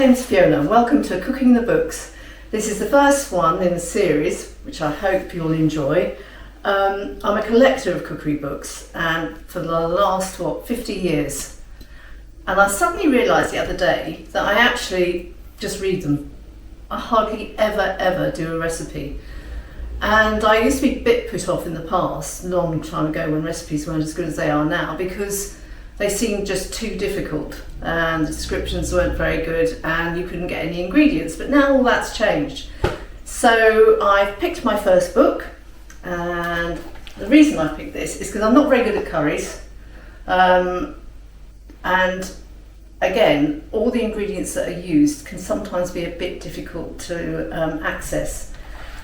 name's Fiona and welcome to Cooking the Books. This is the first one in the series, which I hope you'll enjoy. I'm a collector of cookery books, and for the last, 50 years. And I suddenly realised the other day that I actually just read them. I hardly ever do a recipe. And I used to be a bit put off in the past, long time ago, when recipes weren't as good as they are now, because they seemed just too difficult and the descriptions weren't very good and you couldn't get any ingredients. But now all that's changed. So I've picked my first book, and the reason I picked this is because I'm not very good at curries. And again, all the ingredients that are used can sometimes be a bit difficult to access.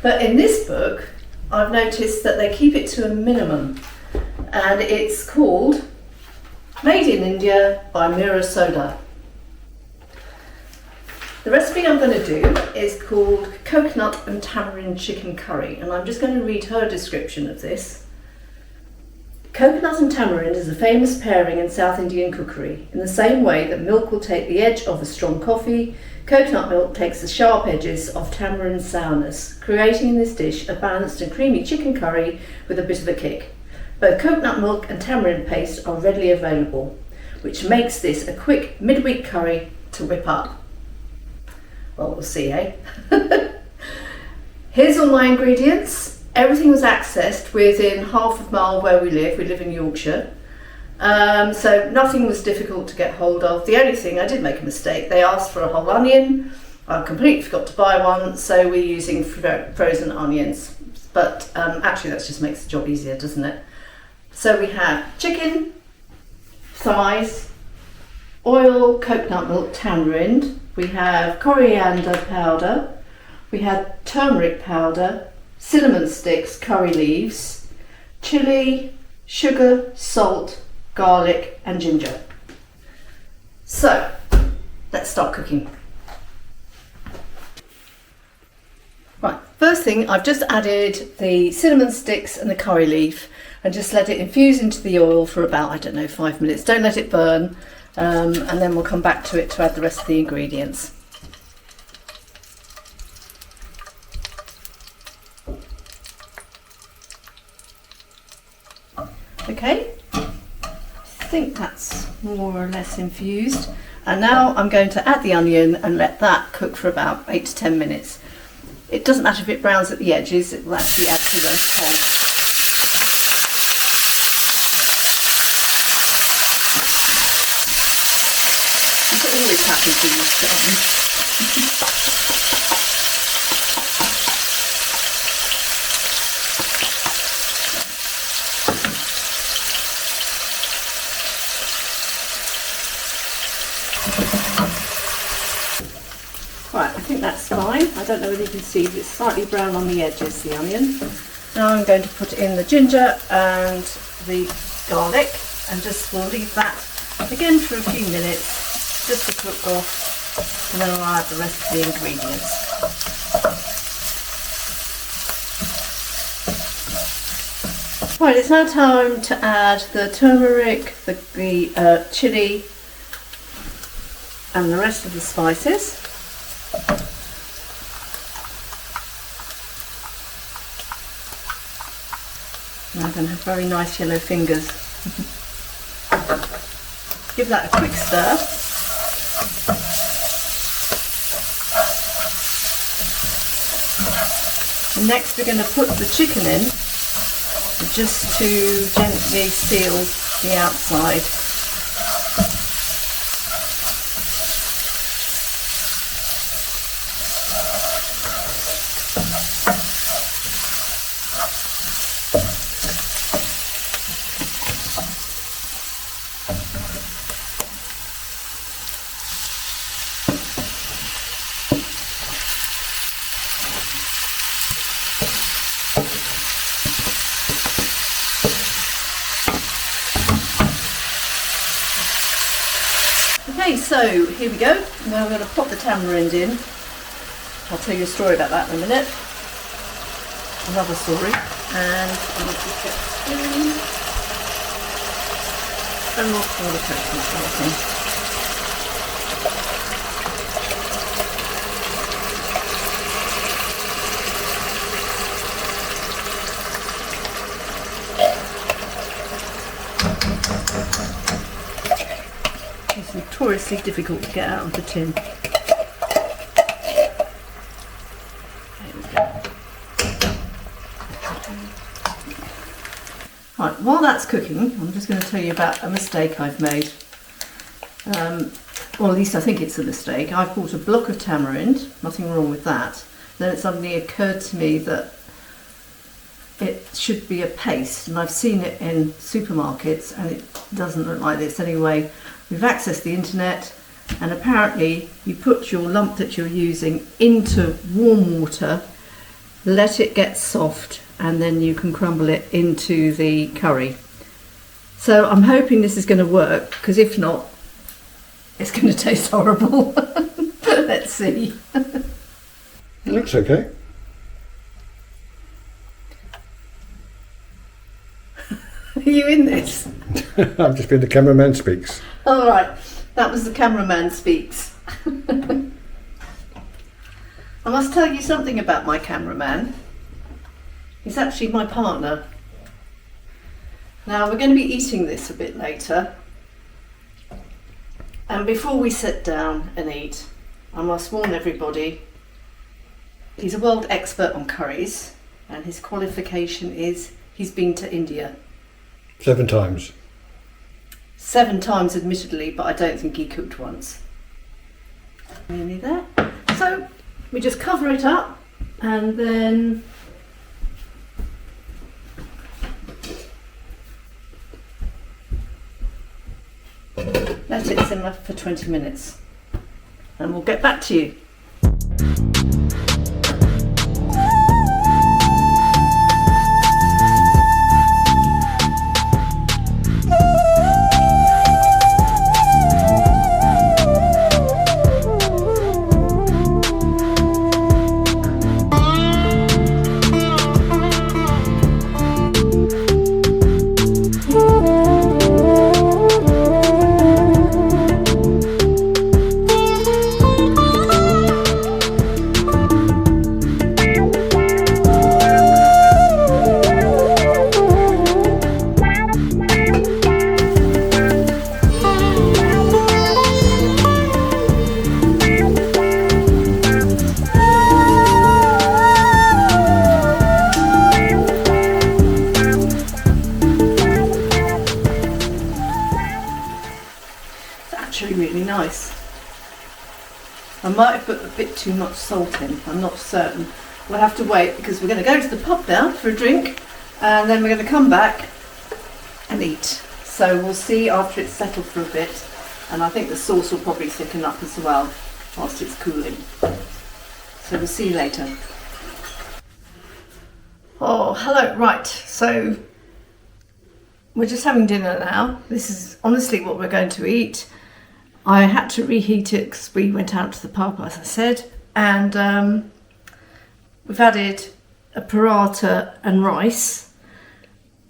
But in this book, I've noticed that they keep it to a minimum, and it's called Made in India by Meera Sodha. The recipe I'm going to do is called Coconut and Tamarind Chicken Curry, and I'm just going to read her description of this. Coconut and tamarind is a famous pairing in South Indian cookery. In the same way that milk will take the edge of a strong coffee, coconut milk takes the sharp edges of tamarind sourness, creating in this dish a balanced and creamy chicken curry with a bit of a kick. Both coconut milk and tamarind paste are readily available, which makes this a quick midweek curry to whip up. Well, we'll see, eh? Here's all my ingredients. Everything was accessed within half a mile where we live. We live in Yorkshire. So nothing was difficult to get hold of. The only thing, I did make a mistake. They asked for a whole onion. I completely forgot to buy one, so we're using frozen onions. But actually that just makes the job easier, doesn't it? So we have chicken, thighs, oil, coconut milk, tamarind. We have coriander powder. We have turmeric powder, cinnamon sticks, curry leaves, chilli, sugar, salt, garlic and ginger. So let's start cooking. Right, first thing, I've just added the cinnamon sticks and the curry leaf and just let it infuse into the oil for about, 5 minutes. Don't let it burn, and then we'll come back to it to add the rest of the ingredients. Okay, I think that's more or less infused. And now I'm going to add the onion and let that cook for about 8 to 10 minutes. It doesn't matter if it browns at the edges, it will actually add to the taste. I'm always happy doing this challenge. Right, I think that's fine. I don't know whether you can see, but it's slightly brown on the edges, the onion. Now I'm going to put in the ginger and the garlic, and just we'll leave that again for a few minutes just to cook off, and then I'll add the rest of the ingredients. Right, it's now time to add the turmeric, the chilli and the rest of the spices. Now I'm going to have very nice yellow fingers. Give that a quick stir. And next we're going to put the chicken in, just to gently seal the outside. Okay, so here we go. Now I'm going to pop the tamarind in. I'll tell you a story about that in a minute. Another story. And I'll just get the spoon and look for the coconut notoriously difficult to get out of the tin. There we go. Right, while that's cooking, I'm just going to tell you about a mistake I've made. Well, at least I think it's a mistake. I've bought a block of tamarind, nothing wrong with that. Then it suddenly occurred to me that it should be a paste, and I've seen it in supermarkets and it doesn't look like this. Anyway, we've accessed the internet, and apparently you put your lump that you're using into warm water, let it get soft, and then you can crumble it into the curry. So I'm hoping this is going to work, because if not, it's going to taste horrible. Let's see. It looks okay. Are you in this? I've just been the cameraman speaks. All right, that was the cameraman speaks. I must tell you something about my cameraman. He's actually my partner. Now we're going to be eating this a bit later. And before we sit down and eat, I must warn everybody, he's a world expert on curries, and his qualification is he's been to India. 7 times. 7 times admittedly, but I don't think he cooked once. Nearly there. So we just cover it up and then let it simmer for 20 minutes and we'll get back to you. Really nice. I might have put a bit too much salt in, I'm not certain. We'll have to wait because we're going to go to the pub now for a drink and then we're going to come back and eat. So we'll see after it's settled for a bit, and I think the sauce will probably thicken up as well whilst it's cooling. So we'll see you later. Oh, hello. Right, so we're just having dinner now. This is honestly what we're going to eat. I had to reheat it because we went out to the pub, as I said, and we've added a paratha and rice.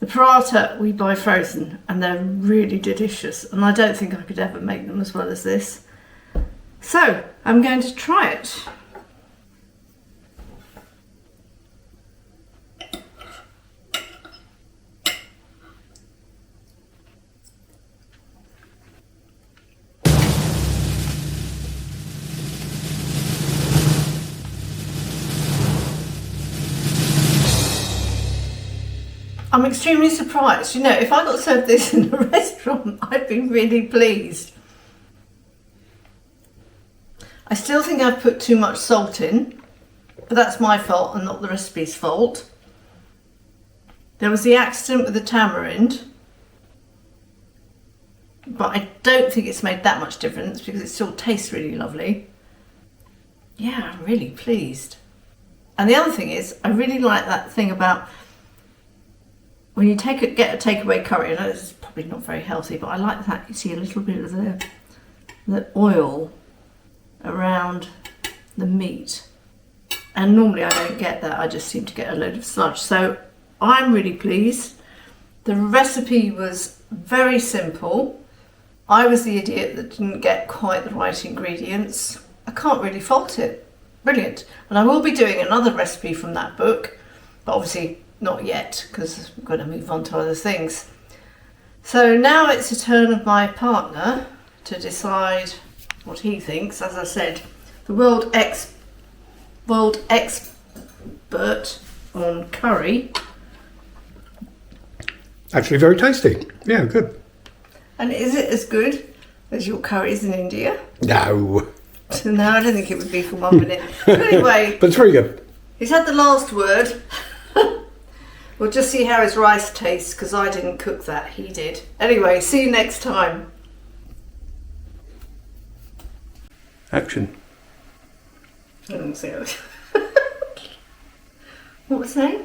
The paratha we buy frozen and they're really delicious, and I don't think I could ever make them as well as this. So I'm going to try it. I'm extremely surprised. You know, if I got served this in a restaurant, I'd be really pleased. I still think I've put too much salt in, but that's my fault and not the recipe's fault. There was the accident with the tamarind, but I don't think it's made that much difference because it still tastes really lovely. Yeah, I'm really pleased. And the other thing is, I really like that thing about when you get a takeaway curry. I know this is probably not very healthy, but I like that you see a little bit of the oil around the meat. And normally I don't get that, I just seem to get a load of sludge. So I'm really pleased. The recipe was very simple. I was the idiot that didn't get quite the right ingredients. I can't really fault it. Brilliant. And I will be doing another recipe from that book, but obviously not yet because we're going to move on to other things. So now it's the turn of my partner to decide what he thinks. As I said, the world expert on curry. Actually, very tasty. Yeah, good. And is it as good as your curries in India? No. No, I don't think it would be for 1 minute. But anyway, But it's very good. he's had the last word. We'll just see how his rice tastes, because I didn't cook that, he did. Anyway, see you next time. Action. I don't see it. What was I saying?